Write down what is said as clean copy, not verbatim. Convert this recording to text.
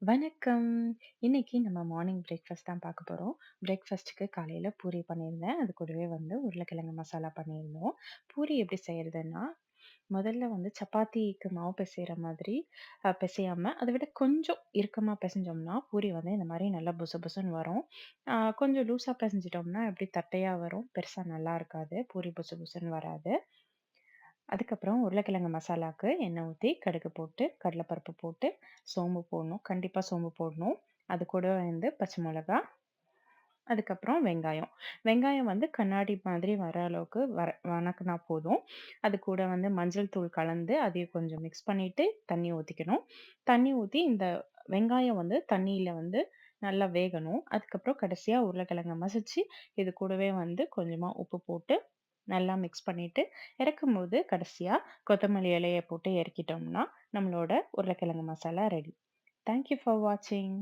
வணக்கம். இன்னைக்கு நம்ம மார்னிங் பிரேக்ஃபாஸ்ட் தான் பார்க்க போறோம். பிரேக்ஃபாஸ்ட்டுக்கு காலையில பூரி பண்ணியிருந்தேன். அது கூடவே வந்து உருளைக்கிழங்கு மசாலா பண்ணியிருந்தோம். பூரி எப்படி செய்றதுன்னா, முதல்ல வந்து சப்பாத்திக்கு மாவு பிசையிற மாதிரி பிசையாம, அத விட கொஞ்சம் இறுக்கமா பிசைஞ்சோம்னா, பூரி வந்து இந்த மாரி நல்லா புசு புசுன்னு வரும். கொஞ்சம் லூஸா பிசைஞ்சிட்டோம்னா, எப்படி தட்டையா வரும். பெருசா நல்லா இருக்காது. பூரி புசு புசுன்னு வராது. அதுக்கப்புறம் உருளைக்கிழங்கு மசாலாக்கு எண்ணெய் ஊத்தி, கடுகு போட்டு, கடலைப்பருப்பு போட்டு, சோம்பு போடணும். கண்டிப்பா சோம்பு போடணும். அது கூட வந்து பச்சை மொளகா, அதுக்கப்புறம் வெங்காயம். வெங்காயம் வந்து கண்ணாடி மாதிரி வர அளவுக்கு வணக்குனா போதும். அது கூட வந்து மஞ்சள் தூள் கலந்து, அதையும் கொஞ்சம் மிக்ஸ் பண்ணிட்டு, தண்ணி ஊத்திக்கணும். தண்ணி ஊத்தி இந்த வெங்காயம் வந்து தண்ணீல வந்து நல்லா வேகணும். அதுக்கப்புறம் கடைசியா உருளைக்கிழங்க மசிச்சு, இது கூடவே வந்து கொஞ்சமா உப்பு போட்டு நல்லா மிக்ஸ் பண்ணிட்டு, இறக்கும்போது கடைசியா கொத்தமல்லி இலைய போட்டு இறக்கிட்டோம்னா, நம்மளோட உருளைக்கிழங்கு masala ready. Thank you for வாட்சிங்.